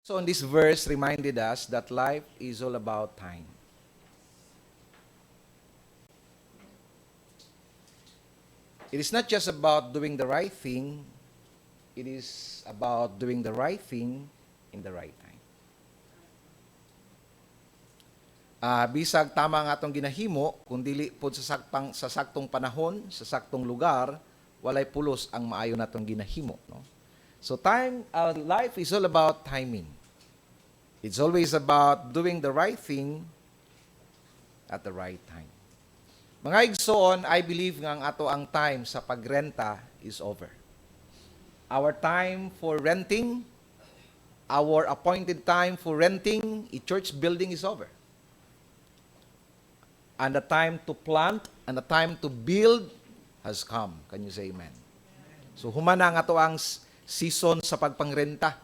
So in this verse reminded us that life is all about time. It is not just about doing the right thing, it is about doing the right thing in the right time. Bisag tama nga atong ginahimo, kung dili pod sa saktong panahon, sa saktong lugar, walay pulos ang maayo natong ginahimo, no? So life is all about timing. It's always about doing the right thing at the right time. Mga igsoon, I believe nga ang ato ang time sa pagrenta is over. Our time for renting, our appointed time for renting a church building is over. And the time to plant and the time to build has come. Can you say amen? So humana nga to ang season sa pagpangrenta.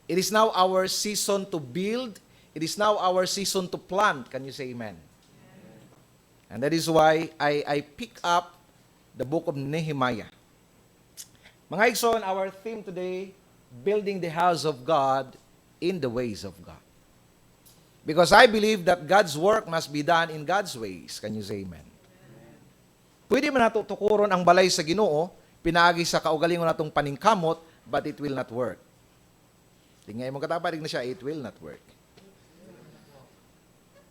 It is now our season to build. It is now our season to plant. Can you say amen? And that is why I pick up the book of Nehemiah. Mga igsoon, our theme today, building the house of God in the ways of God. Because I believe that God's work must be done in God's ways. Can you say amen? Pwede man nato tukuron ang balay sa Ginoo, pinaagi sa kaugalingon natong paningkamot, but it will not work. Tingnan mo kataparig na siya, it will not work.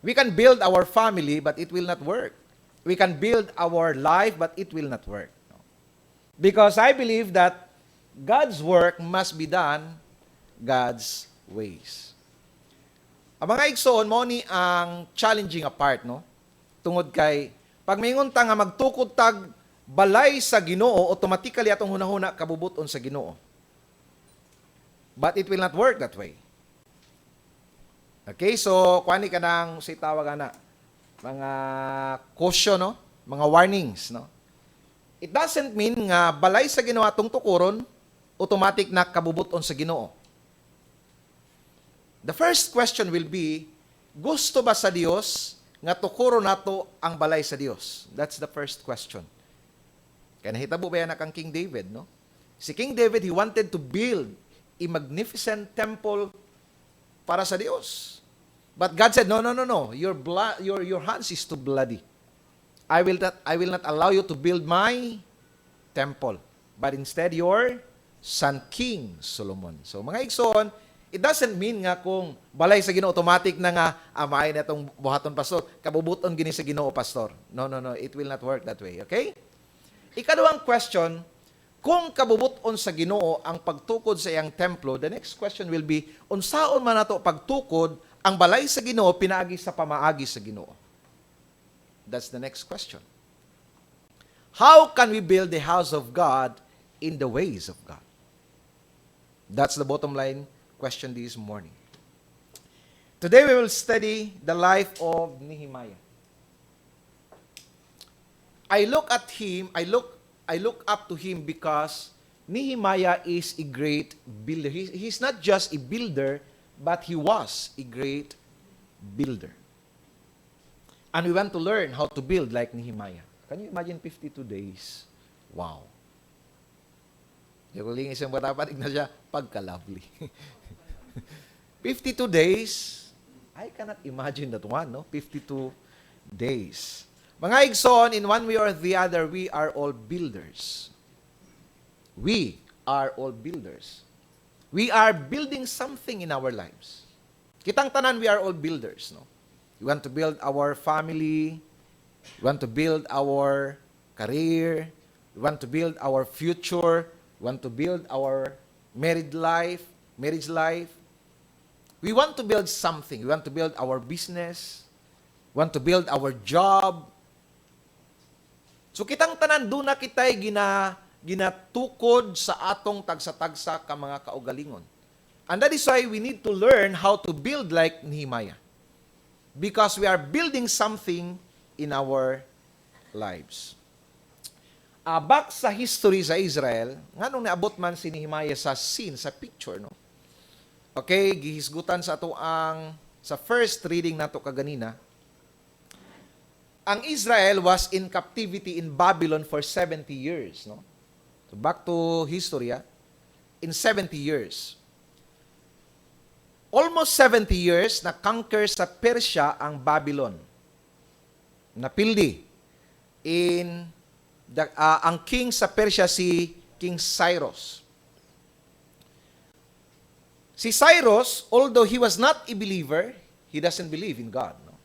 We can build our family, but it will not work. We can build our life, but it will not work. Because I believe that God's work must be done God's ways. Ang mga igsoon, mo ni ang challenging apart, no? Tungod kay, pag mayingon ta nga magtukod tag balay sa Ginoo, automatically atong hunahuna kabubuton sa Ginoo. But it will not work that way. Okay, so kuani ka nang say tawag na mga caution, no? Mga warnings, no? It doesn't mean nga balay sa Ginoo atong tukuron, automatic na kabubuton sa Ginoo. The first question will be, gusto ba sa Dios nga tukuron nato ang balay sa Dios? That's the first question. Kaya nahitabo ba yan kang King David, no? Si King David, he wanted to build a magnificent temple para sa Dios. But God said, no. Your hands is too bloody. I will not allow you to build my temple. But instead, your son, King Solomon. So, mga igsoon, it doesn't mean nga kung balay sa Ginoo, automatic na nga, amay na itong buhaton pastor, kabubuton gini sa Ginoo, pastor. No. It will not work that way. Okay? Ikaduhang question, kung kabubuton sa Ginoo ang pagtukod sa iyang templo, the next question will be, unsaon man nato pagtukod ang balay sa Ginoo pinaagi sa pamaagi sa Ginoo? That's the next question. How can we build the house of God in the ways of God? That's the bottom line question this morning. Today we will study the life of Nehemiah. I look up to him because Nehemiah is a great builder. He's not just a builder, but he was a great builder. And we want to learn how to build like Nehemiah. Can you imagine 52 days? Wow. Yung kuling isang batapatig na siya, pagka-lovely. 52 days, I cannot imagine that one, no? 52 days. Mga igsoon, in one way or the other, we are all builders. We are all builders. We are building something in our lives. Kitang tanan, we are all builders, no? We want to build our family. We want to build our career. We want to build our future. We want to build our marriage life. We want to build something. We want to build our business. We want to build our job. So kitang tanan, doon na kita'y ginatukod sa atong tagsa-tagsa ka mga kaugalingon. And that is why we need to learn how to build like Nehemiah. Because we are building something in our lives. Back sa history sa Israel, nganong naabot man si Nehemiah sa scene, sa picture, no? Okay, gihisgutan sa ato sa first reading nato kaganina. Ang Israel was in captivity in Babylon for 70 years, no? So back to history, in 70 years. almost 70 years na conquer sa Persia ang Babylon. Napildi ang king sa Persia si King Cyrus. Si Cyrus, although he was not a believer, he doesn't believe in God. No?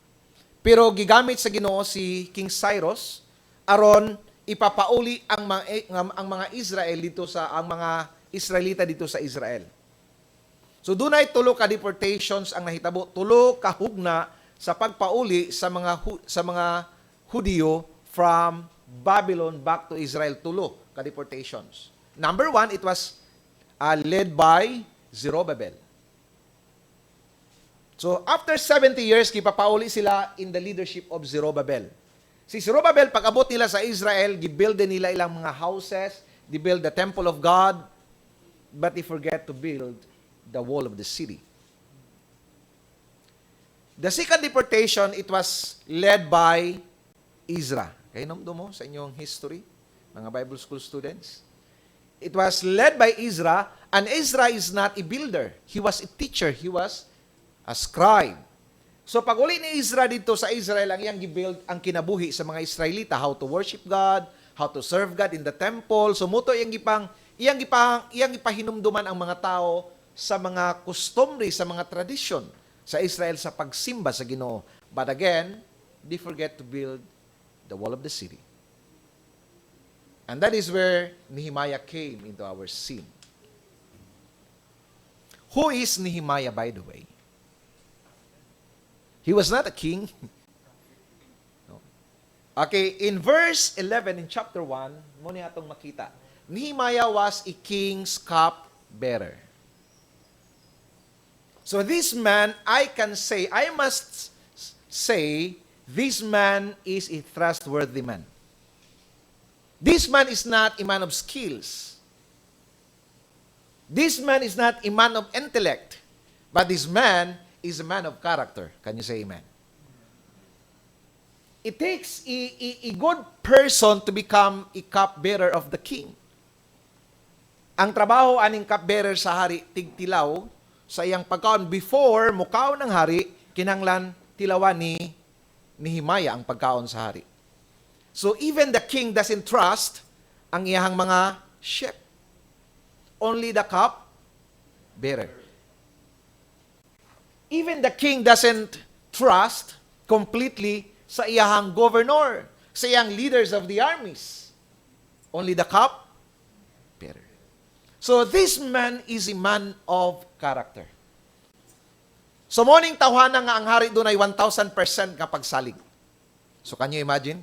Pero gigamit sa Ginoo si King Cyrus aron ipapauli ang mga Israel dito sa ang mga Israelita dito sa Israel. So dunay tulo ka deportations ang nahitabo, tulo ka hugna sa pagpauli sa mga Hudyo from Babylon back to Israel, tulo ka deportations. Number 1, it was led by Zerubbabel. So after 70 years, kipapauli sila in the leadership of Zerubbabel. Si Zerubbabel, pag-abot nila sa Israel, gibuild nila ilang mga houses, they build the temple of God, but they forget to build the wall of the city. The second deportation, it was led by Ezra. Kayo namdo mo sa inyong history, mga Bible school students? It was led by Ezra, and Ezra is not a builder. He was a teacher. He was a scribe. So pag uli ni Ezra dito sa Israel, ang iyang gibuild ang kinabuhi sa mga Israelita, how to worship God, how to serve God in the temple. So muto iyang ipahinumduman ang mga tao sa mga customary, sa mga tradisyon sa Israel sa pagsimba sa Ginoo. But again, they forget to build the wall of the city. And that is where Nehemiah came into our scene. Who is Nehemiah, by the way? He was not a king. No. Okay, in verse 11 in chapter 1, muna atong makita. Nehemiah was a king's cupbearer. So this man, I must say, this man is a trustworthy man. This man is not a man of skills. This man is not a man of intellect. But this man is a man of character. Can you say amen? It takes a good person to become a cupbearer of the king. Ang trabaho aning cupbearer sa hari, tigtilaw, sa iyang pagkaon before mukaon ng hari, kinanglan tilawan ni Nehemiah ang pagkaon sa hari. So even the king doesn't trust ang iyang mga sheep. Only the cupbearer. Even the king doesn't trust completely sa iyang governor, sa iyang leaders of the armies. Only the cupbearer. So this man is a man of character. So morning tawhana nga ang hari doon ay 1,000% nga pagsalig. So can you imagine?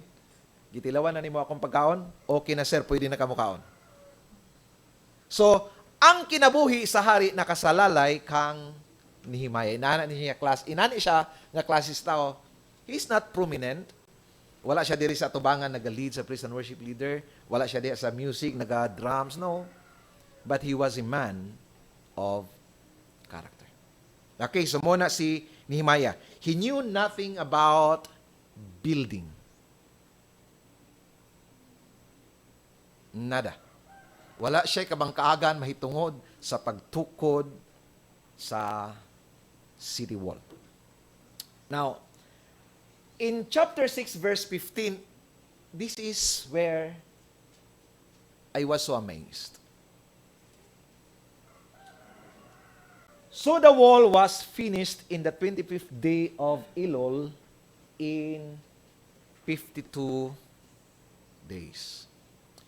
Gitilawan na nimo akong pagkaon? Okay na sir, pwede na kamo kaon. So ang kinabuhi sa hari nakasalalay kang Nehemiah. Inani siya nga klasis tao. He's not prominent. Wala siya diri sa tubangan nag-lead sa praise and worship leader. Wala siya diri sa music, nag-drums. No. But he was a man of character. Okay, so muna si Nehemiah. He knew nothing about building. Nada. Wala siya kabangkaagan mahitungod sa pagtukod sa city wall. Now, in chapter 6, verse 15, this is where I was so amazed. So the wall was finished in the 25th day of Elul in 52 days.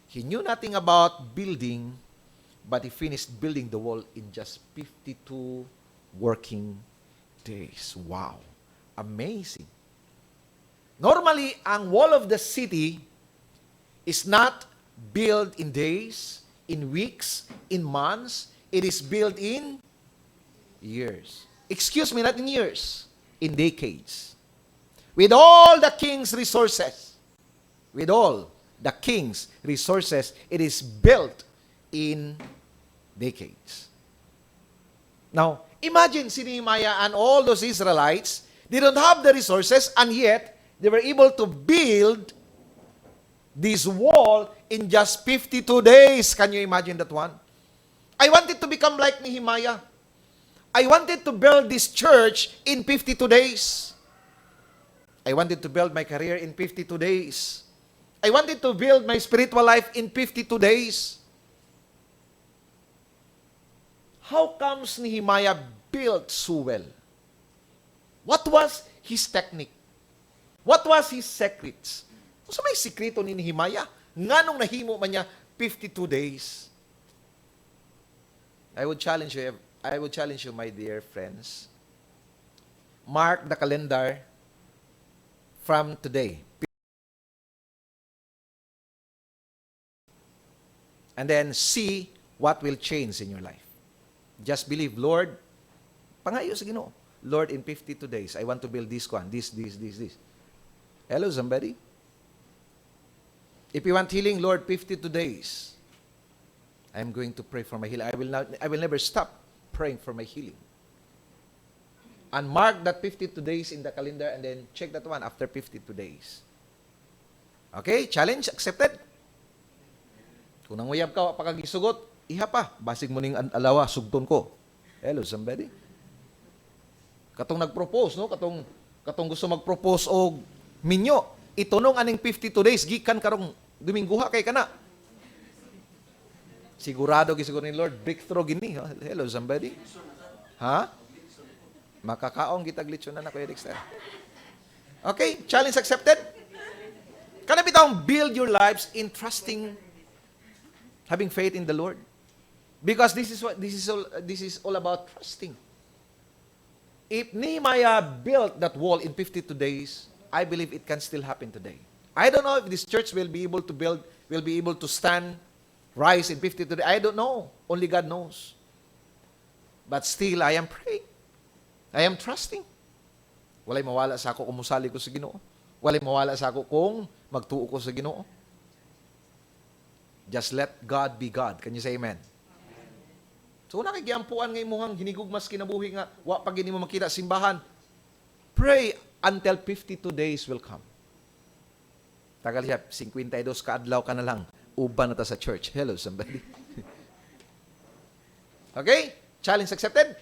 He knew nothing about building, but he finished building the wall in just 52 working days. Wow. Amazing. Normally, ang wall of the city is not built in days, in weeks, in months. It is built in years. Excuse me, not in years, in decades. With all the king's resources, it is built in decades. Now, imagine si Nehemiah and all those Israelites, they don't have the resources, and yet, they were able to build this wall in just 52 days. Can you imagine that one? I wanted to become like Nehemiah. I wanted to build this church in 52 days. I wanted to build my career in 52 days. I wanted to build my spiritual life in 52 days. How comes Nehemiah built so well? What was his technique? What was his secrets? Kung sa may sikreto ni Nehemiah, nganong nahimo man niya 52 days? I would challenge you, my dear friends. Mark the calendar from today. And then see what will change in your life. Just believe, Lord, pangayo sa Ginoo. Lord, in 52 days, I want to build this one, this. Hello, somebody? If you want healing, Lord, 52 days, I'm going to pray for my healing. I will never stop praying for my healing. And mark that 52 days in the calendar and then check that one after 52 days. Okay? Challenge accepted? Kung nanguyab ka, pakagisugot, iha pa. Basig mo ning alawa, sugton ko. Hello, somebody? Katong nag-propose, no? Katong gusto mag-propose og minyo. Itunong aning 52 days, gikan karong Dominguha kay kana. Sigurado gisiguro ni Lord, breakthrough gini. Hello, somebody? Ha? Makakaong gitag lechon na Kuya Dexter. Okay, challenge accepted. Kana bitawng build your lives in trusting, having faith in the Lord. Because this is all about trusting. If Nehemiah built that wall in 52 days, I believe it can still happen today. I don't know if this church will be able to stand, rise in 52 days. I don't know. Only God knows. But still, I am praying. I am trusting. Walay mawala sa ako kung musali ko sa Ginoo. Walay mawala sa ako kung magtuo ko sa Ginoo. Just let God be God. Can you say amen? So, nakikiampuan ngay muhang hinigugmas kinabuhi nga, wa pag hindi mo makita simbahan. Pray until 52 days will come. Tagal siya, 52 kaadlaw ka na lang. Uban na ta sa church. Hello, somebody. Okay? Challenge accepted?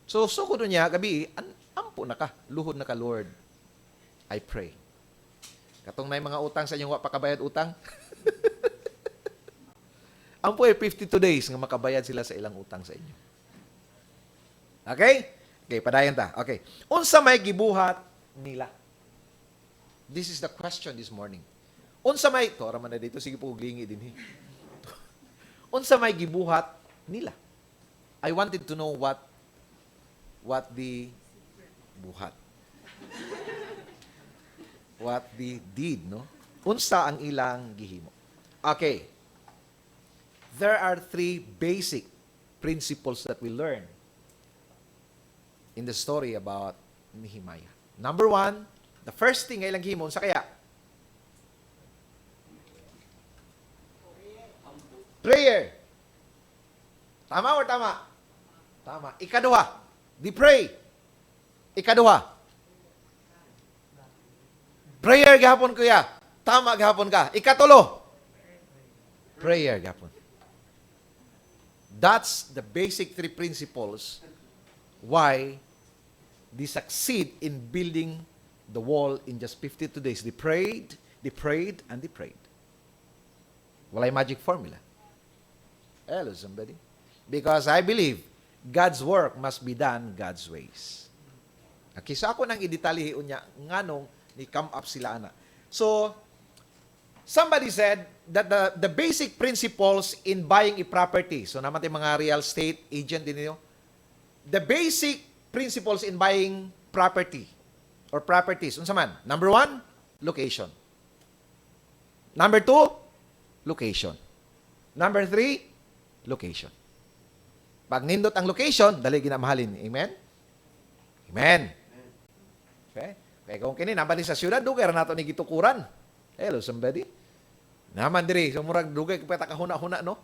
So ko niya, gabi, ampo na ka. Luhod na ka, Lord. I pray. Katong may mga utang sa inyong wa pakabayad utang. Ampo 52 days nga makabayad sila sa ilang utang sa inyo. Okay? Okay, padayon ta. Okay. Unsa may gibuhat nila? This is the question this morning. Unsa may, tora man na dito, sige po, glingi din. Unsa may gibuhat nila? I wanted to know what the buhat. What the did, no? Unsa ang ilang gihimo? Okay. There are 3 basic principles that we learn in the story about Nehemiah. Number 1, the first thing ay lang gihimo, unsa kaya? Prayer. Tama or tama? Tama. Ikaduha, di pray. Ikaduha. Prayer gahapon kuya. Tama gahapon ka. Ikatulo. Prayer gahapon. That's the basic 3 principles why they succeed in building the wall in just 52 days. They prayed, and they prayed. Walay magic formula. Hello, somebody. Because I believe God's work must be done God's ways. Okay, so ako nang idetalihi unya nganong ni come up sila ana. So, somebody said that the basic principles in buying a property, so naman tayo mga real estate agent din niyo, the basic principles in buying property or properties, unsa man? Number 1, location. Number 2, location. Number 3, location. Pag nindot ang location, dali ginamahalin. Amen? Amen. Okay? Kaya kung kini, naman sa syudad, dugay na ito ni gitukuran. Hello, somebody? Naman diri, sumurag dugay kapita kahuna-huna, no?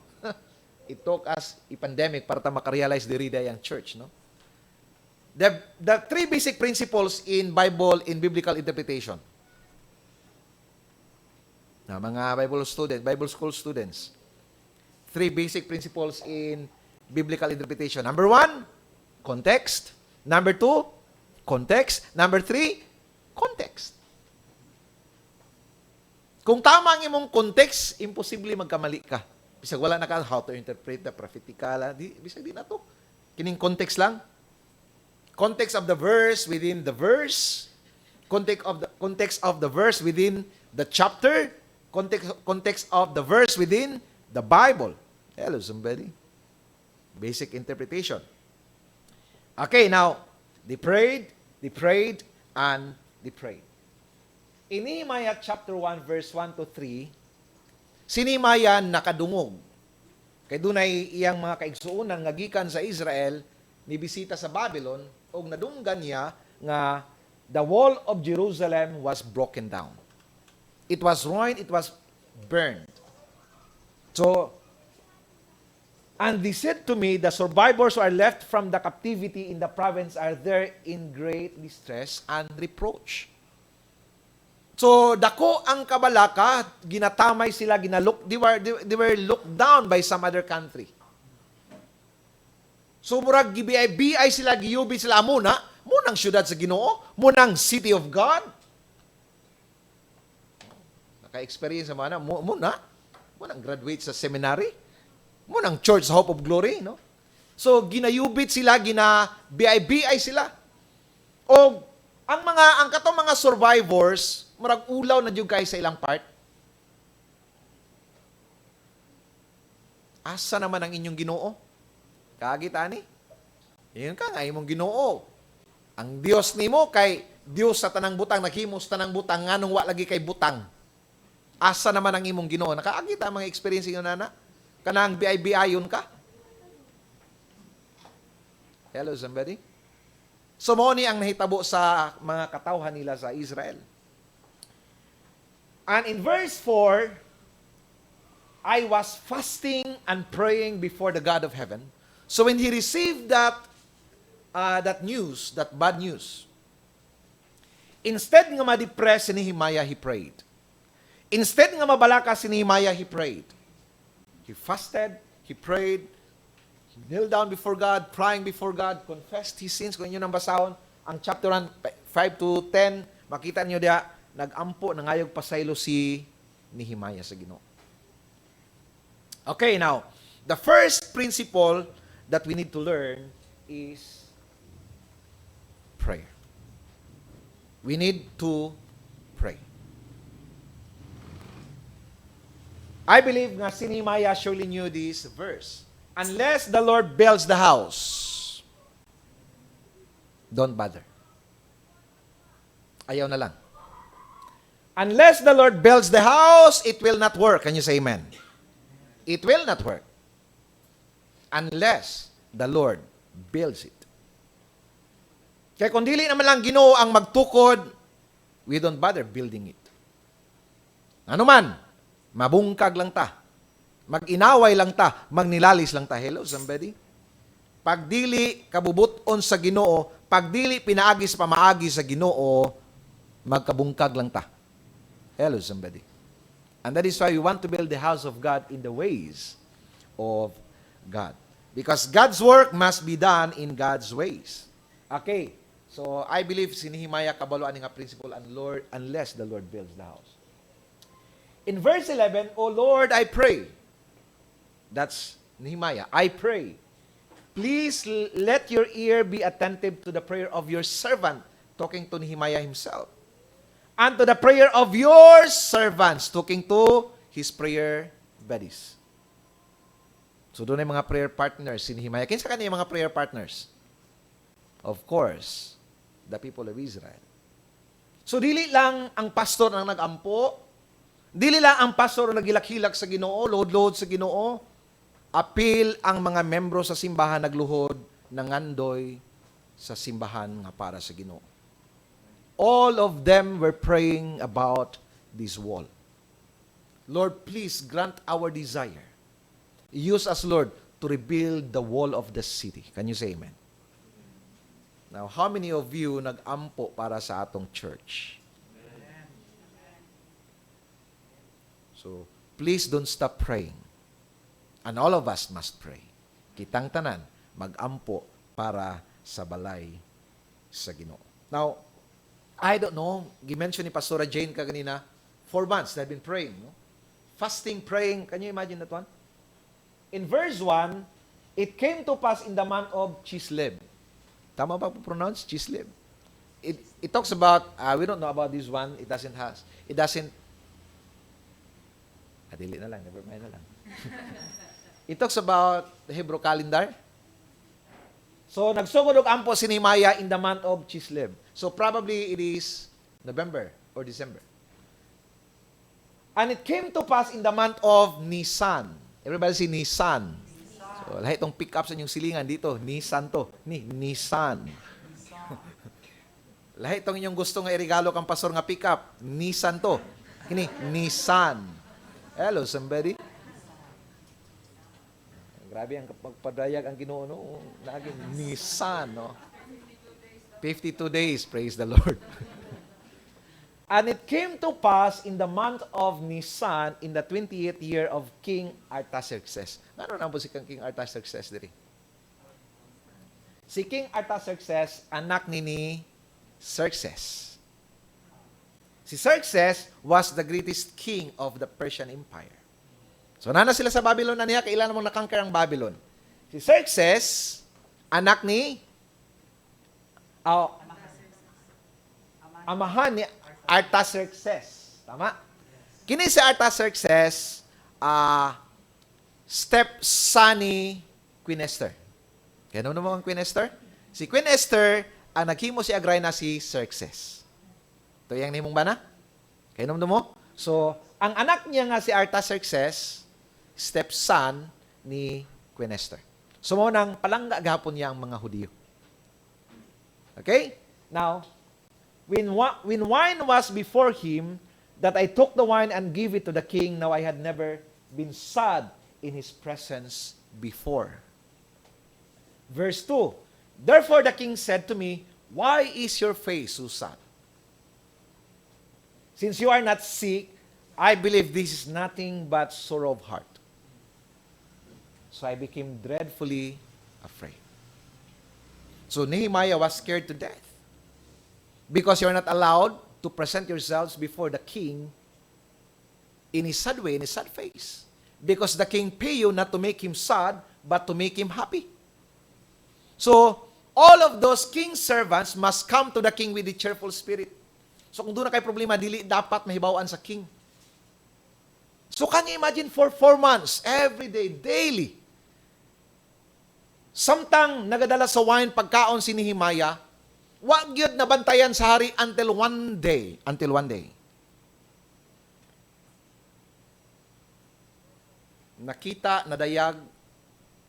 It took us a pandemic para ta makarealize diri ang church, no? The 3 basic principles in Bible, in biblical interpretation. Na mga Bible school students. 3 basic principles in biblical interpretation. Number 1, context. Number 2, context. Number 3, context. Kung tama ang imong context, imposible magkamali ka. Bisag wala na ka, how to interpret the prophetical, bisag di na to. Kining context lang. Context of the verse within the verse. Context of the verse within the chapter. Context of the verse within the Bible. Hello, somebody. Basic interpretation. Okay, now, they prayed, and they prayed. In Nehemiah chapter 1, verse 1 to 3, si Nehemiah nakadungog. Kay dunay iyang mga kaigsuonan nga gikan sa Israel, nibisita sa Babylon, og nadunggan niya nga the wall of Jerusalem was broken down. It was ruined, it was burned. So, and they said to me, the survivors who are left from the captivity in the province are there in great distress and reproach. So, dako ang kabalaka, ginatamay sila, they were looked down by some other country. So, murag gibiay sila, giyubi sila, munang syudad sa Ginoo, munang city of God. Naka-experience naman na, munang graduate sa seminary, munang church sa Hope of Glory, no? So, ginayubit sila, ginabiay sila. O, ang katong mga survivors, murag ulaw na jud kay sa ilang part. Asa naman ang inyong Ginoo? Kagita ni? Iyon ka nga imong Ginoo. Ang Dios nimo kay Dios sa tanang butang, naghimos tanang butang nganong wa lagi kay butang. Asa naman ang imong Ginoo? Nakaagita ang mga experience inyo nana? Kanang biay-biayon ka? Hello, somebody? So, mo ni ang nahitabo sa mga katawhan nila sa Israel. And in verse 4, I was fasting and praying before the God of heaven. So when he received that news, that bad news, instead nga ma-depress si Nehemiah, he prayed. Instead nga mabalaka si Nehemiah, he prayed. He fasted, he prayed, he knelt down before God, crying before God, confessed his sins. Kung inyo nang basahon, ang chapter 1, 5 to 10, makita niyo diya, nag-ampo, nangayog pasaylo si Nehemiah sa Ginoo. Okay, now, the first principle that we need to learn is prayer. We need to pray. I believe nga si Nehemiah surely knew this verse. Unless the Lord builds the house, don't bother. Ayaw na lang. Unless the Lord builds the house, it will not work. Can you say amen? It will not work. Unless the Lord builds it. Kaya kung dili naman lang Ginoo ang magtukod, we don't bother building it. Ano man, mabungkag lang ta. Mag-inaway lang ta. Magnilalis lang ta. Hello, somebody? Pag dili kabubuton sa Ginoo, pag dili pinaagis pamaagi sa Ginoo, magkabungkag lang ta. Hello, somebody. And that is why we want to build the house of God in the ways of God. Because God's work must be done in God's ways. Okay. So, I believe si Nehemiah kabaluan nga principle unless the Lord builds the house. In verse 11, O Lord, I pray. That's Nehemiah. I pray. Please let your ear be attentive to the prayer of your servant, talking to Nehemiah himself. And to the prayer of your servants, talking to his prayer buddies. So, doon ay mga prayer partners si Nehemiah. Kinsa kanina mga prayer partners? Of course, the people of Israel. So, dili lang ang pastor ang nag-ampo, dili lang ang pastor ang nagilak-hilak sa Ginoo, load-load sa Ginoo, apil ang mga membro sa simbahan nagluhod, nangandoy sa simbahan nga para sa Ginoo. All of them were praying about this wall. Lord, please grant our desire. Use us, Lord, to rebuild the wall of the city. Can you say amen? Now, how many of you nag-ampo para sa atong church? So, please don't stop praying. And all of us must pray. Kitang tanan, mag-ampo para sa balay sa Ginoo. Now, I don't know, gimension ni Pastora Jane kaganina, 4 months they've been praying, no? Fasting, praying. Can you imagine that one? In verse 1, it came to pass in the month of Chislev. Tama ba po pronounce? Chislev. It talks about, we don't know about this one, it doesn't, dili na lang, never mind na lang. It talks about the Hebrew calendar. So, nagsugod og ampo si Nehemiah in the month of Chislev. So, probably it is November or December. And it came to pass in the month of Nisan. Everybody say Nisan. So, lahat itong pick up sa inyong silingan dito, Nisan to. Nisan. Lahat itong inyong gusto nga irigalo kang pastor nga pick up, Nisan to. Kini, Nisan. Hello, somebody. Grabe ang pagpadayag ang Ginoo, no? Naging Nisan, no? 52 days, praise the Lord. And it came to pass in the month of Nisan, in the 28th year of King Artaxerxes. Ano na po si King Artaxerxes diri? Si King Artaxerxes, anak ni Xerxes. Si Xerxes was the greatest king of the Persian Empire. So, nana sila sa Babylon na niya, kailan namang nakangker ang Babylon. Si Xerxes, anak ni amahan ni Artaxerxes. Tama? Kini si Artaxerxes, stepson ni Queen Esther. Kaya ano naman ang Queen Esther? Si Queen Esther, ang naghimo si Agray na si Xerxes. Ito yung nimong bana? Kaya ano mo? So, ang anak niya nga si Artaxerxes, stepson ni Queen Esther. So, mo nang palangga gahapon niya ang mga Hudyo. Okay? Now, when wine was before him, that I took the wine and gave it to the king, now I had never been sad in his presence before. Verse 2, therefore the king said to me, why is your face so sad? Since you are not sick, I believe this is nothing but sorrow of heart. So I became dreadfully afraid. So Nehemiah was scared to death. Because you're not allowed to present yourselves before the king in his sad way, in his sad face. Because the king pay you not to make him sad, but to make him happy. So, all of those king's servants must come to the king with a cheerful spirit. So, kung doon na kayo problema, dili dapat mahibawaan sa king. So, can you imagine for 4 months, every day, daily, samtang nagadala sa wine pagkaon si Nehemiah, wag yun nabantayan sa hari until one day. Nakita, nadayag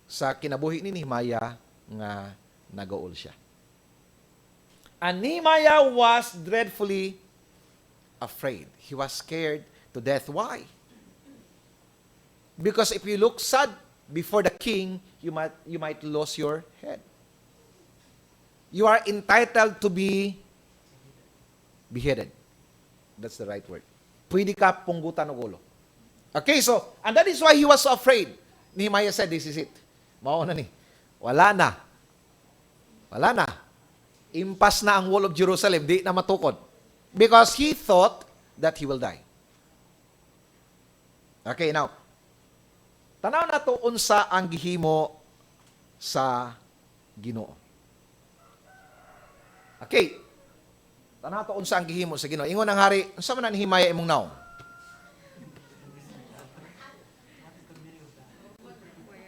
sa kinabuhi ni Nehemiah nga nagaol siya. And Nehemiah was dreadfully afraid. He was scared to death. Why? Because if you look sad before the king, you might lose your head. You are entitled to be beheaded. That's the right word. Pwede ka punggutan ng ulo. Okay, so, and that is why he was so afraid. Nehemiah said, this is it. Mauna ni. Wala na. Impas na ang wall of Jerusalem. Di na matukod. Because he thought that he will die. Okay, now, tanaw na to unsa ang gihimo sa Ginoo. Okay. Tanaw to unsa ang gihimo sa Ginoo. Ingon ang hari, unsa man ang Nehemiah imong naong?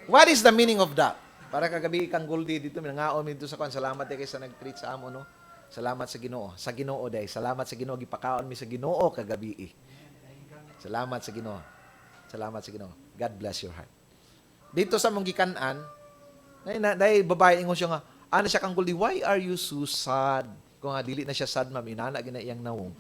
What is the meaning of that? Para kagabi kang Goldie dito, minangaon mi dito sa kwan. Salamat kay sa nag-treat sa amo, no? Salamat sa Ginoo. Sa Ginoo day. Salamat sa Ginoo gipakaon mi sa Ginoo kagabi. Salamat sa Ginoo. Salamat sa Ginoo. God bless your heart. Dito sa mong gikanan, dahil babae ingon siya nga, ana siya kang Goldie, why are you so sad? Kung nga dili na siya sad, ma'am, inana gina iyang nawong.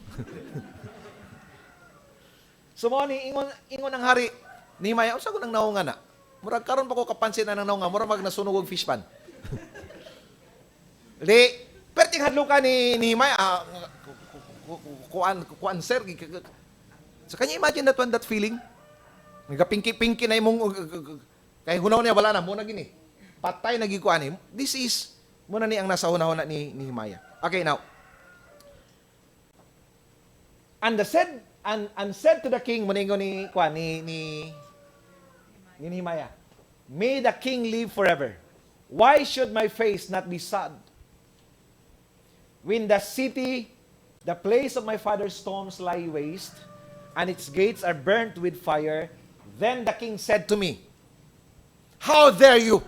So mo ni ingon ang hari, Nehemiah, usa ko nang nawong ana. Murag karon pa ko kapansin na nang nga, murag nasunog og fish pan. Di, perting hadlo ka ni Nehemiah, kuan sir. So can you imagine that feeling? Nagapinki-pinki na imong kay hunaw niya wala na mo na gini. Patay nagikuan ni. This is Muna ni ang nasa una-una ni Nehemiah. Okay, now. And said to the king, muningo ni Nehemiah, may the king live forever. Why should my face not be sad? When the city, the place of my father's tombs lie waste, and its gates are burnt with fire, then the king said to me, how dare you?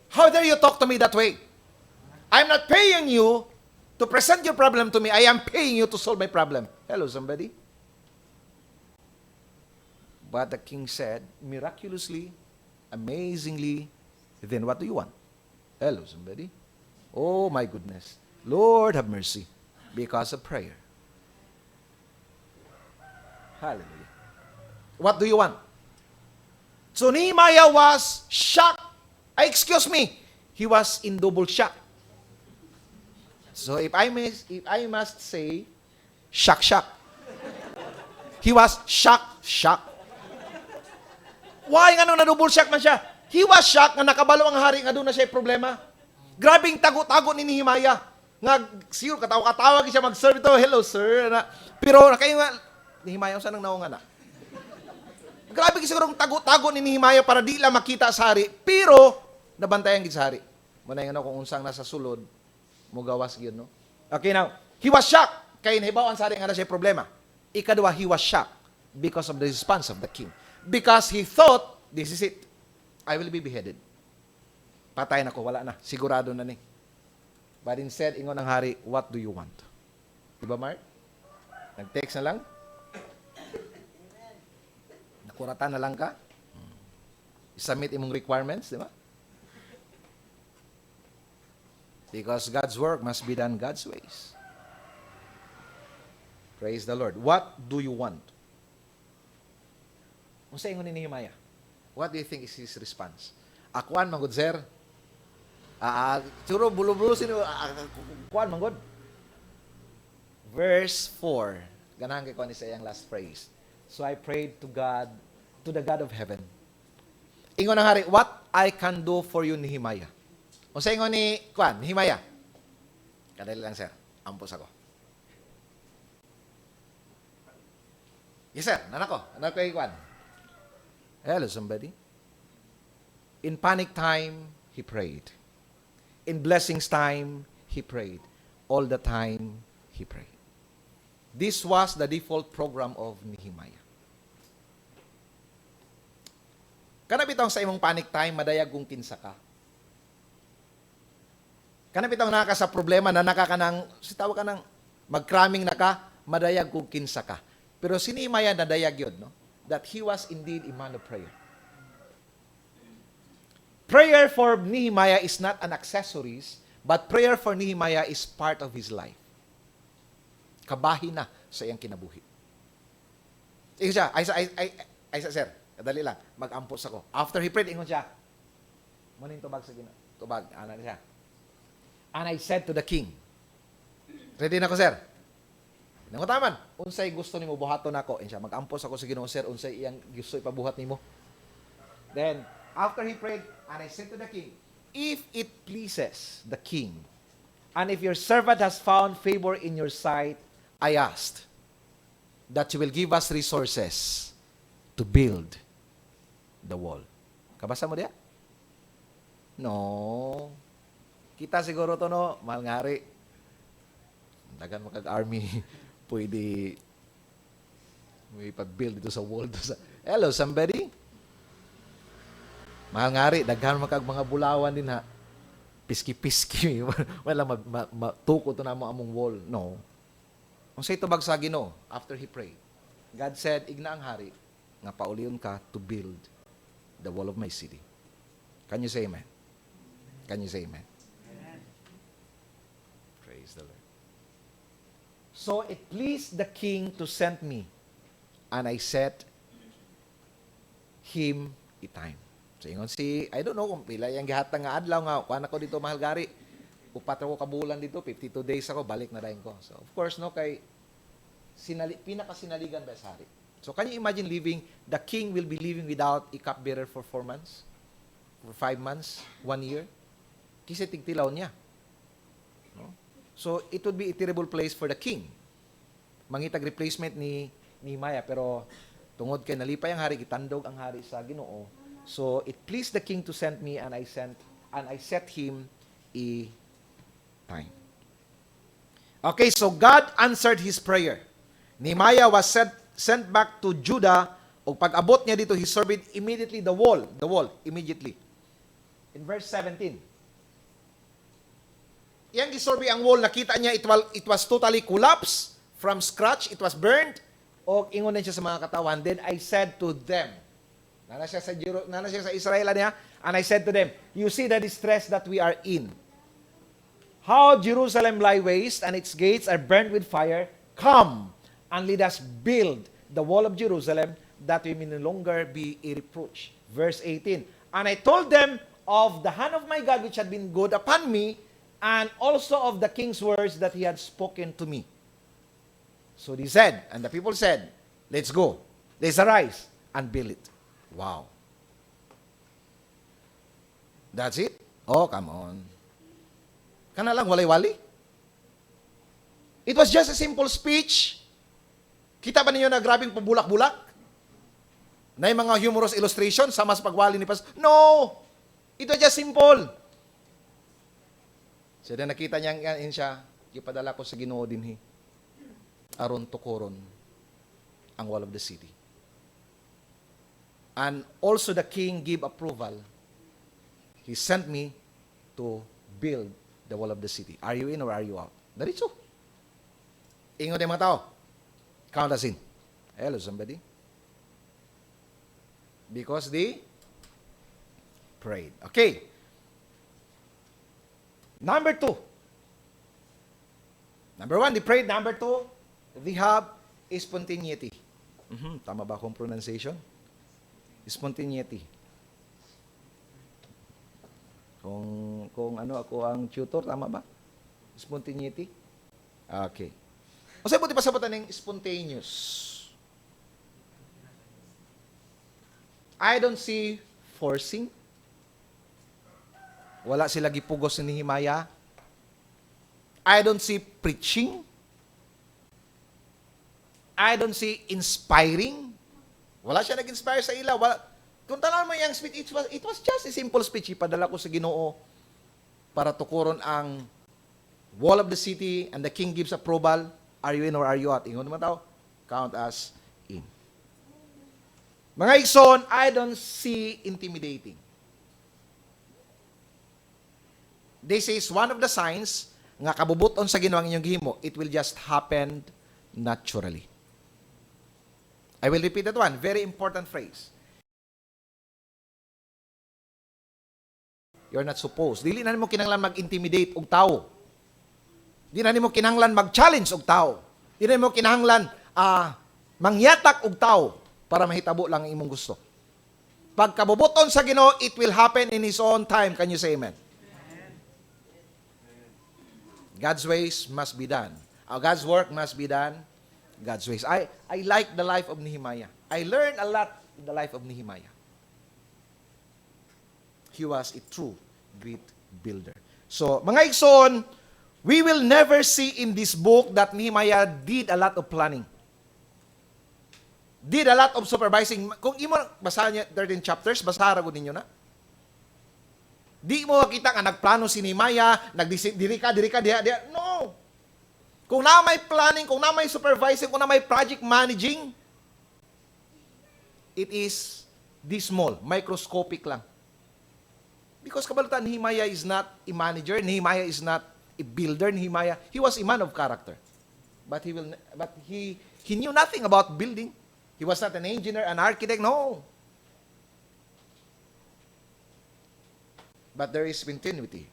How dare you talk to me that way? I'm not paying you to present your problem to me. I am paying you to solve my problem. Hello, somebody? But the king said, miraculously, amazingly, then what do you want? Hello, somebody? Oh, my goodness. Lord, have mercy. Because of prayer. Hallelujah. What do you want? So Nehemiah was shocked. Excuse me. He was in double shock. So if I must say, shock. He was shock. Why nga nung na-double shock man siya? He was shocked na nakabalo ang hari nga doon na siya problema. Grabing tago-tago ni Nehemiah. Nga, siguro katawa-katawag siya mag-serve ito. Hello, sir. Pero nakayo nga, Nehemiah, saan ang naunga na? Grabe siguro tago-tago ni Nehemiah para di lang makita sa hari. Pero, nabantayan gid sa hari. Muna yung kung unsang nasa sulod, mugawas yun, no? Okay, now, he was shocked. Kaya nahibawan sa hari nga na siya problema. Ikadwa, he was shocked because of the response of the king. Because he thought, this is it. I will be beheaded. Patay na ko, wala na. Sigurado na ni. But instead, ingon ng hari, what do you want? Diba, Mark? Nag-text na lang? Nakuratan na lang ka? Submit imong requirements, di ba? Because God's work must be done God's ways. Praise the Lord. What do you want? Kung sa ingon ni Nehemiah, what do you think is his response? Akuan, manggod, sir. Suro, bulo-bulo, kuan, manggod. Verse 4. Ganahan kay kuan sa iyang last phrase. So I prayed to God, to the God of heaven. Ingon ng hari, what I can do for you, Nehemiah. Kung sa ingon ni kuan, Nehemiah. Kadali lang, sir. Ampos ako. Yes, sir. Nanako. Nanako kay kuan. Hello, somebody. In panic time, he prayed. In blessings time, he prayed. All the time, he prayed. This was the default program of Nehemiah. Kanabitaw sa imong panic time, madayag kung kinsa ka. Kanabitaw naka sa problema na nakakanang, sitaw ka ng magkraming naka, madayag kung kinsa ka. Pero si Nehemiah nadayag yun, no? That he was indeed a man of prayer. Prayer for Nehemiah is not an accessories, but prayer for Nehemiah is part of his life. Kabahin na sa iyang kinabuhi. Ingon siya, ay sir, kadali lang, mag-ampos ako. After he prayed, ingon siya, muning tubag sa Ginoo. Tubag, ana siya. And I said to the king, ready na ko, sir? Nangutaman, unsay gusto nimo buhaton nako? Insya mag-ampos ako sa Ginoo, sir, unsay iyang gusto ipabuhat nimo. Then after he prayed, and I said to the king, if it pleases the king, and if your servant has found favor in your sight, I asked that you will give us resources to build the wall. Kabasa mo diya? No. Kita siguro to, no, mahal ngari. Dagan mo kag-army. Pwede may pag-build dito sa wall. Hello, somebody? Mahal ngari, daghan makag mga bulawan din ha. Piski-piski. Wala, matuko to na mo among wall. No. Kung sa ito bagsa Ginoo, after he prayed, God said, igna ang hari, nga paulion ka to build the wall of my city. Can you say amen? Can you say amen? Amen. Praise the Lord. So it pleased the king to send me, and I set him a time. So ingon I don't know kung pila yung gihatang nga adlaw nga, kuan ako dito mahal gari. Upat ako kabulan dito, 52 days ako, balik na dayon ko. So of course, no, kay pinakasinaligan ba sa hari. So can you imagine the king will be living without a cupbearer for 4 months? for 5 months, 1 year. Kasi tigtilaw niya. No? So, it would be a terrible place for the king. Mangitag replacement ni Nehemiah, pero tungod kay nalipay ang hari, gitandog ang hari sa Ginoo. So, it pleased the king to send me, and I set him a time. Okay, so God answered his prayer. Nehemiah was sent back to Judah, o pag-abot niya dito, he surveyed immediately the wall, immediately. In verse 17. Yang gisurvey ang wall, nakita niya it was totally collapsed from scratch, it was burned, o ingon din siya sa mga katawan. Then I said to them, nana siya sa Israel niya, and I said to them, you see the distress that we are in. How Jerusalem lie waste, and its gates are burned with fire. Come, and let us build the wall of Jerusalem, that we may no longer be a reproach. Verse 18. And I told them of the hand of my God which had been good upon me, and also of the king's words that he had spoken to me. So they said, and the people said, let's go. Let's arise and build it. Wow. That's it? Oh, come on. Kana lang, walay-wali. It was just a simple speech. Kita ba ninyo na grabing pabulak-bulak? Na yung mga humorous illustration sama sa pagwali ni Pastor? No! It was just simple. So, na nakita niya siya, ipadala ko sa Ginoo dinhi, aron tukuron ang wall of the city. And also the king gave approval. He sent me to build the wall of the city. Are you in or are you out? Diretso. Ingon din mga tao. Count us in. Hello, somebody. Because they prayed. Okay. Number 2. Number 1, they prayed. Number 2, they have spontaneity. Tama ba akong pronunciation? Spontaneity. Kung ano ako ang tutor, tama ba? Spontaneity? Okay. O sa'yo buti pa sabutan ng spontaneous. I don't see forcing. Wala sila gipugos ni Nehemiah. I don't see preaching. I don't see inspiring. Wala siya nag-inspire sa ila. Kung talaan mo yung speech, it was just a simple speech. Ipadala ko sa Ginoo para tukuron ang wall of the city, and the king gives approval. Are you in or are you out? Ingon naman tao, count us in. Mga igsoon, I don't see intimidating. This is one of the signs nga kabubuton sa Ginoo ang inyong gihimo. It will just happen naturally. I will repeat that one. Very important phrase. You're not supposed. Dili na nimo kinahanglan mag-intimidate og tao. Dili na nimo kinahanglan mag-challenge og tao. Dili na nimo kinahanglan mangyatak og tao para mahitabo lang ang imong gusto. Pag kabubuton sa Ginoo, it will happen in His own time. Can you say amen? God's ways must be done. God's work must be done God's ways. I like the life of Nehemiah. I learned a lot in the life of Nehemiah. He was a true great builder. So, mga igsoon, we will never see in this book that Nehemiah did a lot of planning. Did a lot of supervising. Kung imo basahan niya 13 chapters, basahan ko ninyo na. Di mo makita nga nagplano si Nehemiah, diri ka, diha. No. Kung na may planning, kung na may supervising, kung na may project managing, it is this small, microscopic lang. Because kabalutan, Nehemiah is not a manager, Nehemiah is not a builder, Nehemiah, he was a man of character. But he knew nothing about building. He was not an engineer, an architect, no. But there is continuity.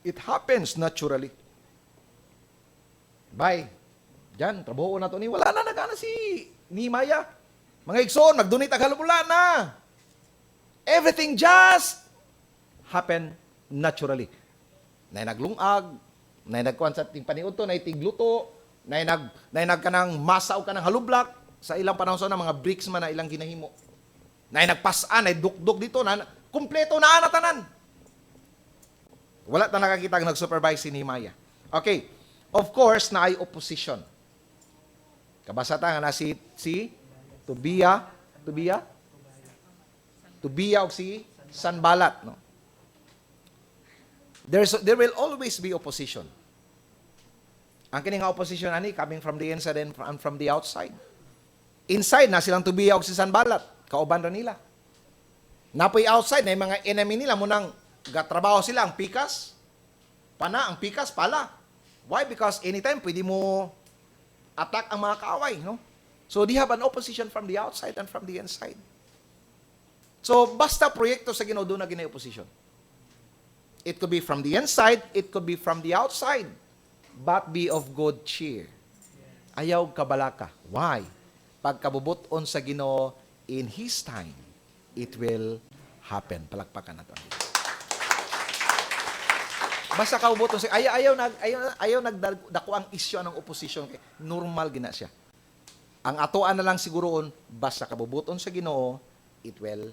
It happens naturally. Bye. Diyan, trabaho na to ni. Wala na nagana si Nehemiah. Mga igsoon, nagdunit ang halumula na. Everything just happen naturally. Nay naglungag, nay nagkuan sa ting paniudto, nay tigluto, nay nagkanang masa o kanang halublak sa ilang panahon sa mga bricks man na ilang ginahimo. Nay nagpasaan, nay dukdok dito na Kumpleto na tanan. Wala ta nakakita ang nag-supervise si Nehemiah. Okay. Of course, na ay opposition. Kabasa ta nga na si Tobiah o si Sanballat, no? There will always be opposition. Ang kini nga opposition ani coming from the inside and from the outside. Inside na silang Tobiah o si Sanballat, kauban ra nila. Napoy outside na yung mga enemy nila munang gatrabaho sila ang pikas, ang pikas pala. Why? Because anytime pwede mo attack ang mga kaaway, no? So they have an opposition from the outside and from the inside. So basta proyekto sa Ginoo doon na ginay opposition. It could be from the inside, it could be from the outside. But be of good cheer. Ayaw kabalaka. Why? Pagkabubuton sa Ginoo in His time, it will happen. Palakpakan nato. Basta kabubuton sa ayaw nagdako ang isyu ng opposition. Normal gina siya. Ang atoan na lang siguroon, basta kabubuton sa Ginoo, it will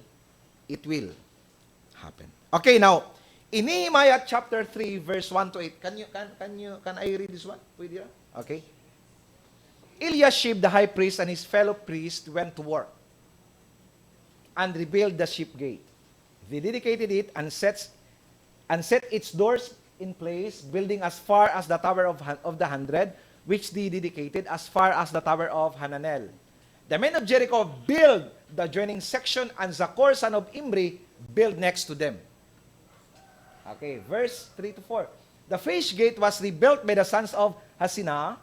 happen. Okay, now, in Nehemiah chapter 3 verse 1 to 8, can I read this one? Pwede ra? Okay. Eliashib the high priest and his fellow priest went to work and rebuilt the sheep gate. They dedicated it and set its doors in place, building as far as the tower of the 100, which they dedicated as far as the tower of Hananel. The men of Jericho built the joining section, and Zaccur son of Imri built next to them. Okay, verse 3 to 4. The fish gate was rebuilt by the sons of Hasinah.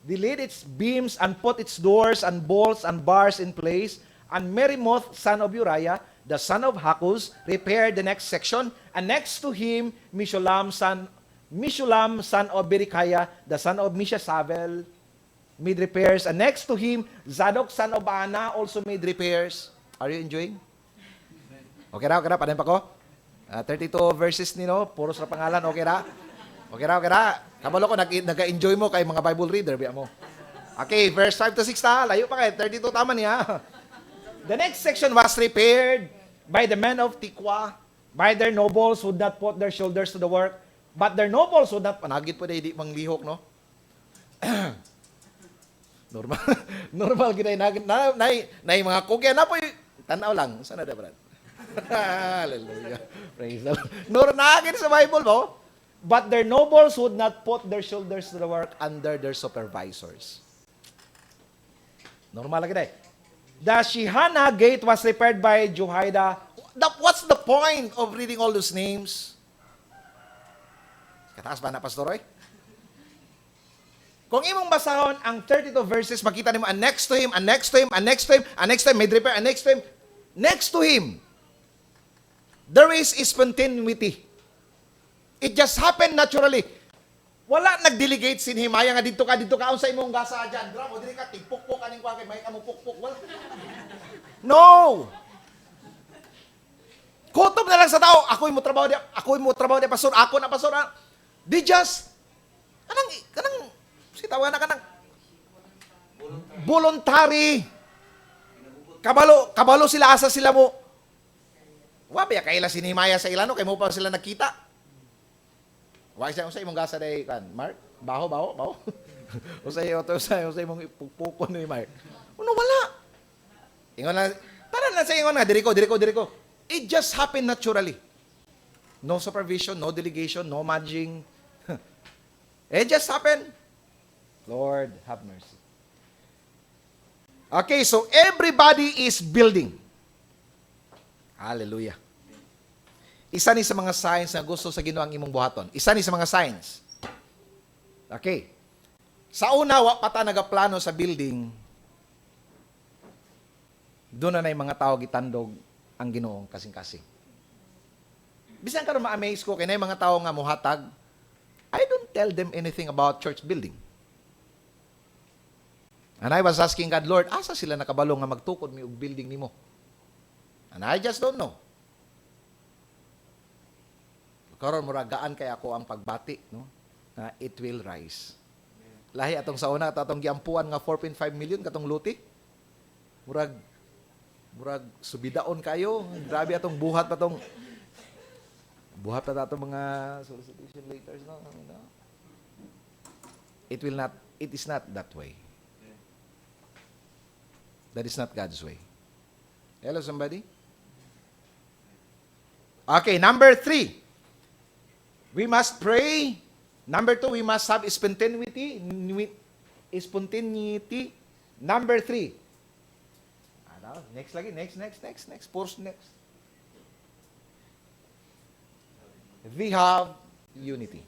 They laid its beams and put its doors and bolts and bars in place. And Merimoth son of Uriah, the son of Hakuz, repaired the next section. And next to him, Mishulam son of Berechiah, the son of Mishasavel, made repairs. And next to him, Zadok son of Baana also made repairs. Are you enjoying? Okay na, padayon pa ko? 32 verses nino, puros na pangalan, okay ra? Okay ra. Kabalo ko, nag-enjoy mo kay mga Bible reader, biya mo. Okay, verse 5 to 6 ta, layo pa kayo, 32 tama niya. The next section was repaired by the men of Tikwa, by their nobles who would not put their shoulders to the work, but their nobles would not, panagit po na hindi manglihok, no? Normal ginay, na mga kugya, na po tanaw lang, sana na brad? Hallelujah. Praise the Lord. Nagin sa Bible mo, but their nobles would not put their shoulders to the work under their supervisors. Normal lagi. The Shihana gate was repaired by Jehoiada. What's the point of reading all those names? Kataas ba na, Pastor Roy? Kung imong basahon ang 32 verses, makita nimo, and next to him, and next to him, and next to him, and next to him, made repair, and next to him, next to him, there is spontaneity. It just happened naturally. Wala nag-delegate si Nehemiah nga dito ka unsa imong gasa diyan. Dra mo diri ka tipukpok kaning kwa kay may kamo pukpok. Wala. No. Kutob na lang sa tao, ako'y mo trabaho di pastor, ako na pastor. They just kanang sitawa na kanang voluntary. Kabalo sila asa sila mo. Wa ba kaila si Nehemiah sa ilano kay mo pa sila nakita. Wa siya unsa imong gasa day kan, Mark? Baho. Usay imong pukpukon ni Mark. Uno wala. Ingon na para na sa ingon nga diri ko. It just happened naturally. No supervision, no delegation, no managing. It just happened. Lord, have mercy. Okay, so everybody is building. Hallelujah. Isa ni sa mga signs na gusto sa Ginoo ang imong buhaton. Isa ni sa mga signs. Okay. Sa una, wa pa ta nagaplano sa building, doon na mga tao gitandog ang Ginoo kasing-kasing. Bisan karon ma-amaze ko kay nay mga tao nga mohatag, I don't tell them anything about church building. And I was asking God, Lord, asa sila nakabalo nga magtukod mi og building nimo? And I just don't know. Karon muragaan kay ako ang pagbati, no? Na it will rise. Lahi atong sa una atong giampuan nga 4.5 million katong luti. Murag Murag subidaon kayo. Grabe atong buhat pa tong mga solicitation letters, no? It is not that way. That is not God's way. Hello, somebody? Okay, number 3. We must pray. Number 2, we must have spontaneity. Number 3. Next lagi. Next. Pause next. We have unity.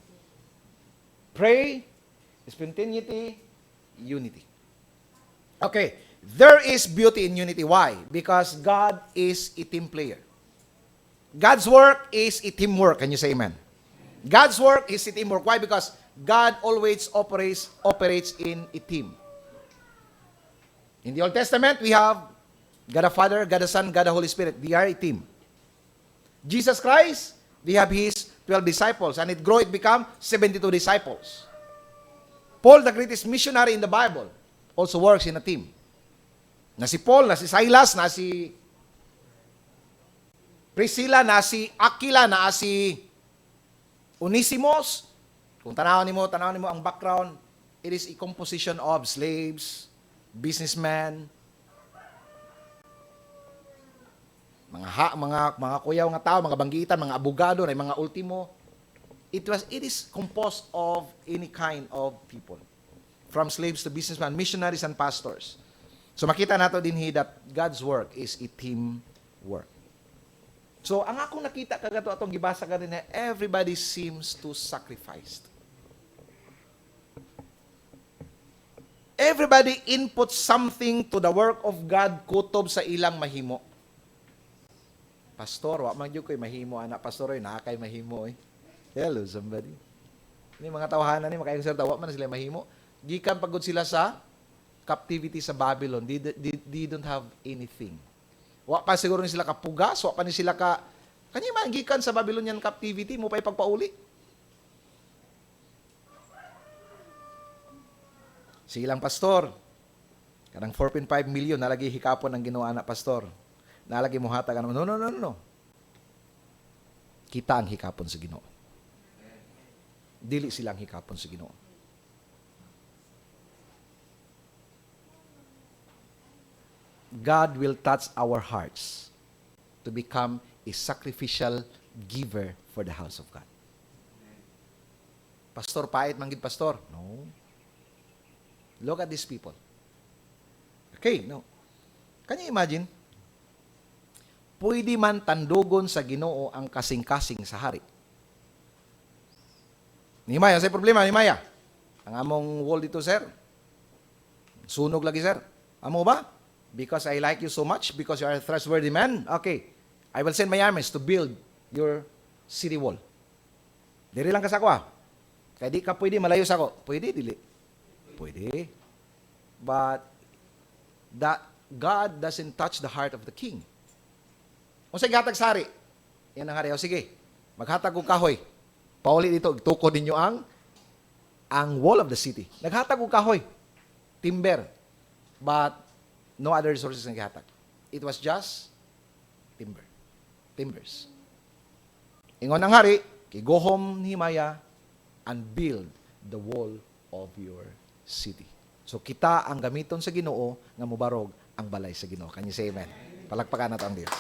Pray, spontaneity, unity. Okay. There is beauty in unity. Why? Because God is a team player. God's work is a teamwork. Can you say amen? God's work is a teamwork. Why? Because God always operates in a team. In the Old Testament, we have God the Father, God the Son, God the Holy Spirit. They are a team. Jesus Christ, we have His 12 disciples, and it become 72 disciples. Paul, the greatest missionary in the Bible, also works in a team. Na si Paul, na si Silas, na si Priscilla, na si Aquila, na si Onesimus. Kung tanawin mo ang background, it is a composition of slaves, businessmen, mga kuyaw nga tao, mga banggitan, mga abogado, na mga ultimo. It is composed of any kind of people. From slaves to businessmen, missionaries and pastors. So makita nato din that God's work is a team work. So ang akong nakita kagato atong gibasa kanina, everybody seems to sacrifice. Everybody input something to the work of God kutob sa ilang mahimo. Pastor, wa man gyud koy mahimo anak pastor oy, naa kay mahimo oy. Hello somebody. Ni mga tawahanan ni makayong sir tawa man sila mahimo. Gikan pagod sila sa captivity sa Babylon. They don't have anything. Wa pa siguro ni sila kapugas, wa pa ni sila kanya magikan sa Babylonian captivity mo pa ipagpauli. Silang pastor, kanang 4.5 million nalagi hikapon ang Ginoo anak pastor. Nalagi mo hatag ano. No. Kita ang hikapon sa Ginoo. Dili silang hikapon sa Ginoo. God will touch our hearts to become a sacrificial giver for the house of God. Pastor, pait manggid pastor. No. Look at these people. Okay, no. Can you imagine? Pwede man tandugon sa Ginoo ang kasing-kasing sa hari. Nehemiah, sa problema, Nehemiah. Ang among wall dito, sir. Sunog lagi, sir. Amo ba? Because I like you so much, because you are a trustworthy man. Okay, I will send my armies to build your city wall. Diri lang ka sa ako, Kaya di ka pwede malayo sa ako. Pwede, dili. Pwede. But that God doesn't touch the heart of the king. Kung sa gihatag sari, yan ang hari. O sige, maghatag og kahoy. Pauli dito, tukod ninyo ang wall of the city. Naghatag og kahoy. Timber. But no other resources ang gihatag. It was just timbers. Ingon ang hari, go home Nehemiah and build the wall of your city. So kita ang gamiton sa Ginoo nga mubarog ang balay sa Ginoo. Can you say amen? Palakpakan nato ang Dios.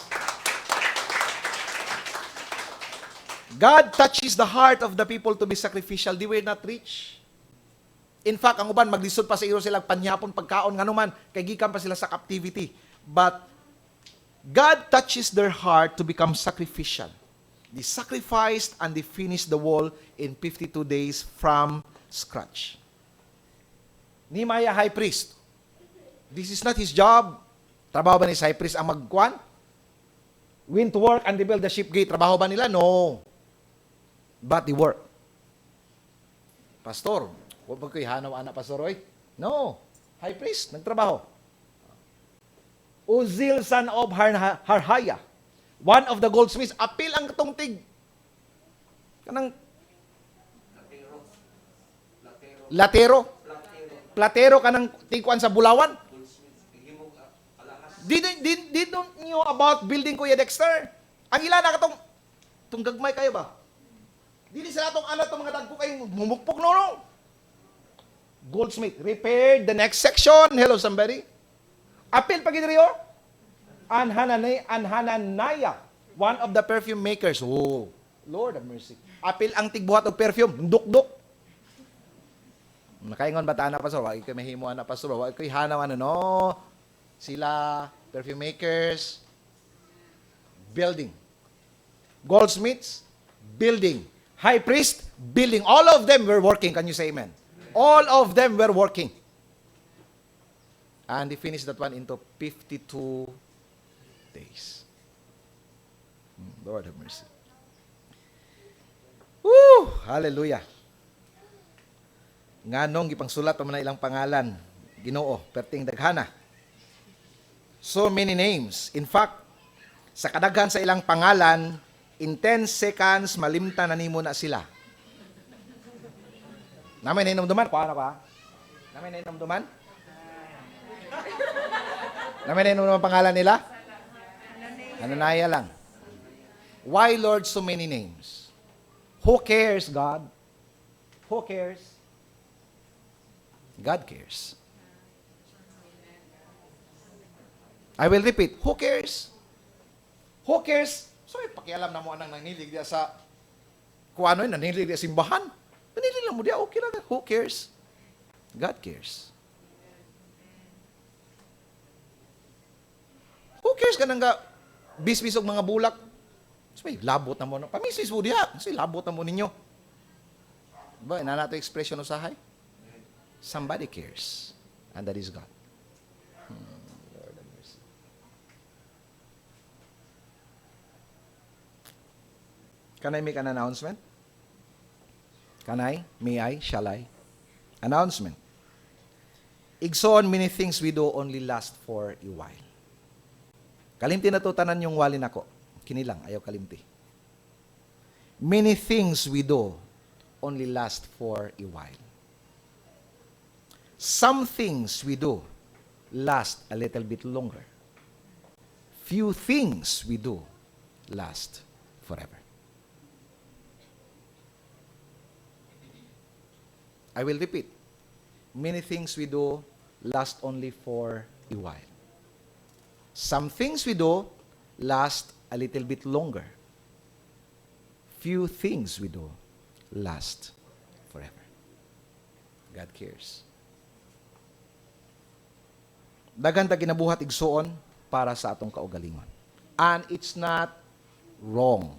God touches the heart of the people to be sacrificial. They were not rich. In fact, ang uban maglisod pa sa iyo sila panyapon pagkaon nganuman kay gikan pa sila sa captivity. But God touches their heart to become sacrificial. They sacrificed and they finished the wall in 52 days from scratch. Nehemiah, high priest. This is not his job. Trabaho ba ni high priest ang magkuan? Went to work and rebuild the ship gate. Trabaho ba nila? No. But they work. Pastor, huwag ba kayo hanaw anak pastor oy? No. High priest, nagtrabaho. Uzziel, son of Harhaya, one of the goldsmiths, apil ang tungtig. Kanang Platero kanang tikuan sa Bulawan. Did you about building, Kuya Dexter? Ang ilan na katong gagmay kayo ba? Dili sila itong anak itong mga dagko kayong mumukpok no. Goldsmith, repaired the next section. Hello, somebody. Apil pag ito Anhananaya, one of the perfume makers. Oh, Lord of mercy. Apil ang tigbuhat og perfume, duk-duk. Nakaingon ba ta na pastor? Wa ikoy mahimuan na pastor. Wa ikoy hanaw no. Sila perfume makers, building. Goldsmiths, building. High priest, building. All of them were working. Can you say amen? All of them were working. And he finished that one into 52 days. Lord have mercy. Woo! Hallelujah. Nganong gipangsulat pa man ilang pangalan, Ginoo, perting daghana. So many names. In fact, sa kadaghan sa ilang pangalan, in 10 seconds, malimtan na nimo na sila. Namay nainomduman? Kuha na ba? Namay nainomduman? Namay nainomduman pangalan nila? Ananaya lang. Why, Lord, so many names? Who cares, God? Who cares? God cares. I will repeat, who cares? Who cares? So, pakialam na mo anang nanilig diya sa kung ano yun, nanilig diya simbahan. Nanilig lang mo diya, okay lang. Who cares? God cares. Who cares ka nang bisbis og mga bulak? So, labot na mo. Pamisbis mo diya. So, labot na mo ninyo. Diba, inanato expression usahay? Somebody cares. And that is God. Lord have mercy. Can I make an announcement? Can I? May I? Shall I? Announcement. Igsoon, many things we do only last for a while. Kalimti na to tanan yung walin ako. Kinilang, ayaw kalimti. Many things we do only last for a while. Some things we do last a little bit longer. Few things we do last forever. I will repeat. Many things we do last only for a while. Some things we do last a little bit longer. Few things we do last forever. God cares. Daghan ta ginabuhat igsuon para sa atong kaugalingon. And it's not wrong.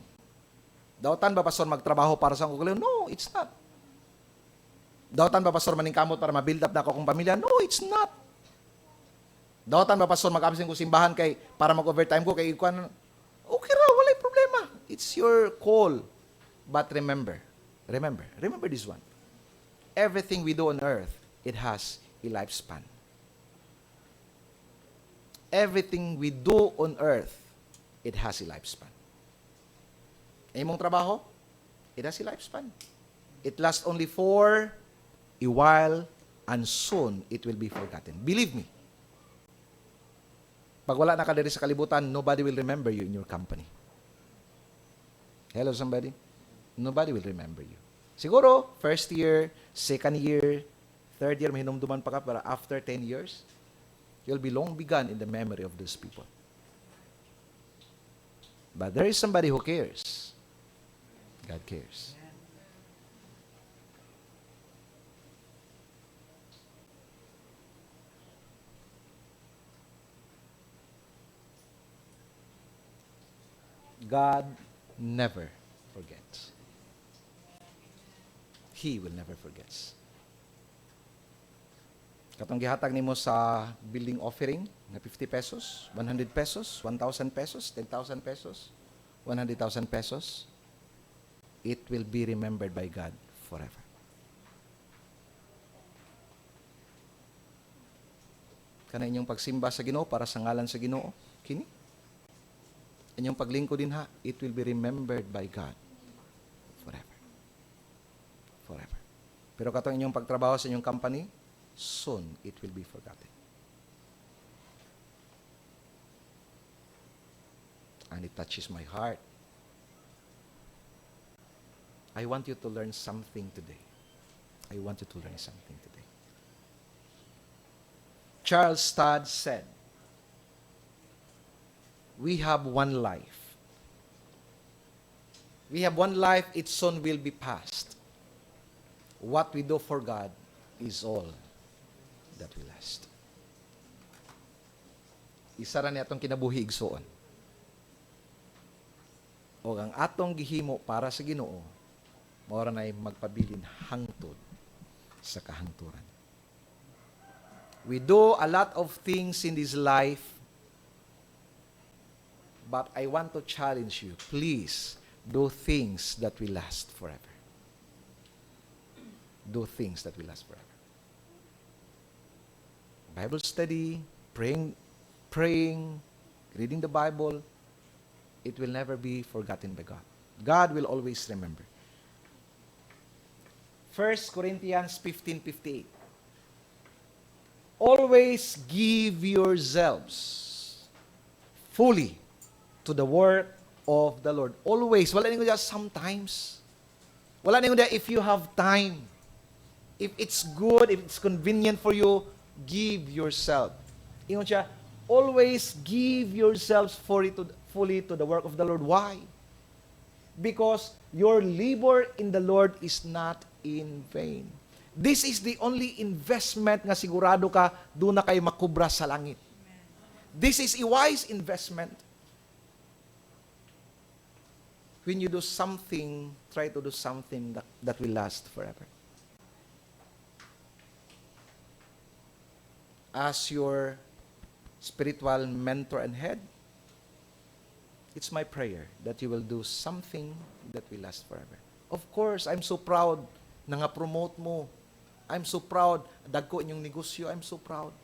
Dautan ba pastor magtrabaho para sa kaugalingon? No, it's not. Dautan ba pastor maningkamot para ma-build up na ako kong pamilya? No, it's not. Dautan ba pastor mag-absent ko simbahan kay para mag-overtime ko kay ikuan? Okay ra, walay problema. It's your call. But remember this one. Everything we do on earth, it has a lifespan. Everything we do on earth, it has a lifespan. Imong trabaho, it has a lifespan. It lasts only for a while, and soon it will be forgotten. Believe me. Pag wala na ka diri sa kalibutan, nobody will remember you in your company. Hello, somebody? Nobody will remember you. Siguro, first year, second year, third year, may hinumduman pa ka, pero after 10 years, you'll be long begun in the memory of those people. But there is somebody who cares. God cares. God never forgets. He will never forget. Katong gihatag nimo sa building offering na 50 pesos, 100 pesos, 1,000 pesos, 10,000 pesos, 100,000 pesos, it will be remembered by God forever. Kana inyong pagsimba sa Ginoo para sa ngalan sa Ginoo, kini inyong paglingkod din ha, it will be remembered by God forever. Forever. Pero katong inyong pagtrabaho sa inyong company, soon it will be forgotten. and it touches my heart. I want you to learn something today. I want you to learn something today. Charles Studd said, we have one life. We have one life, it soon will be past. What we do for God is all that will last. Isa ra ni atong kinabuhi igsoon. O ang atong gihimo para sa Ginoo, mao ra nay magpabilin hangtod sa kahangturan. We do a lot of things in this life, but I want to challenge you, please do things that will last forever. Do things that will last forever. Bible study, praying, reading the Bible, it will never be forgotten by God. God will always remember. 1 Corinthians 15:58. Always give yourselves fully to the work of the Lord. Always. Wala ninyo just sometimes. Wala ninyo if you have time. If it's good, if it's convenient for you, give yourself. Ingon siya, always give yourselves fully to the work of the Lord. Why? Because your labor in the Lord is not in vain. This is the only investment nga sigurado ka doon na kayo makubra sa langit. This is a wise investment. When you do something, try to do something that will last forever. As your spiritual mentor and head, it's my prayer that you will do something that will last forever. Of course, I'm so proud na nga promote mo. I'm so proud. Dagko inyong negosyo. I'm so proud.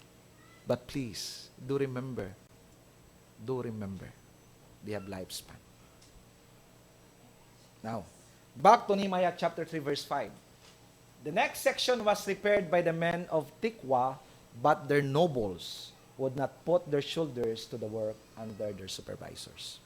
But please, do remember, they have lifespan. Now, back to Nehemiah chapter 3 verse 5. The next section was prepared by the men of Tikwa, but their nobles would not put their shoulders to the work under their supervisors.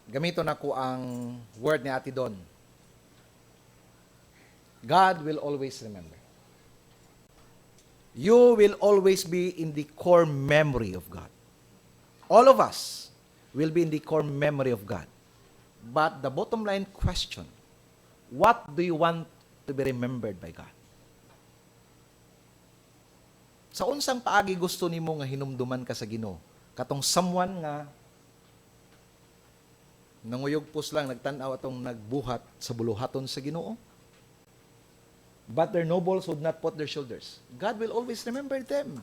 Gamito na ko ang word ni Ate Don. God will always remember. You will always be in the core memory of God. All of us will be in the core memory of God. But the bottom line question, what do you want to be remembered by God? Sa unsang paagi gusto nimo nga hinumduman ka sa Ginoo? Katong someone nga nanguyogpos lang, nagtanaw atong nagbuhat sa buluhaton sa Ginoo. But their nobles would not put their shoulders. God will always remember them.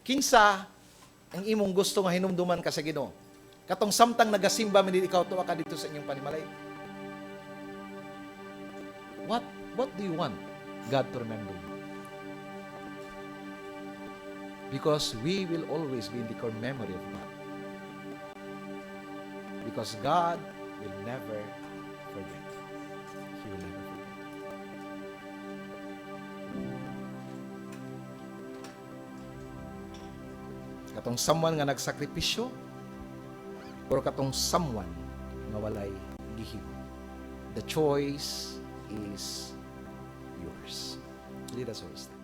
Kinsa ang imong gusto nga hinumduman ka sa Ginoo? Katong samtang nagasimba man ikaw tuwa ka dito sa inyong panimalay. What do you want God to remember you? Because we will always be in the core memory of God. Because God will never forget. He will never forget. Katong someone nga nagsakripisyo, or katong someone nga walay gihimo. The choice is yours. Lead us all.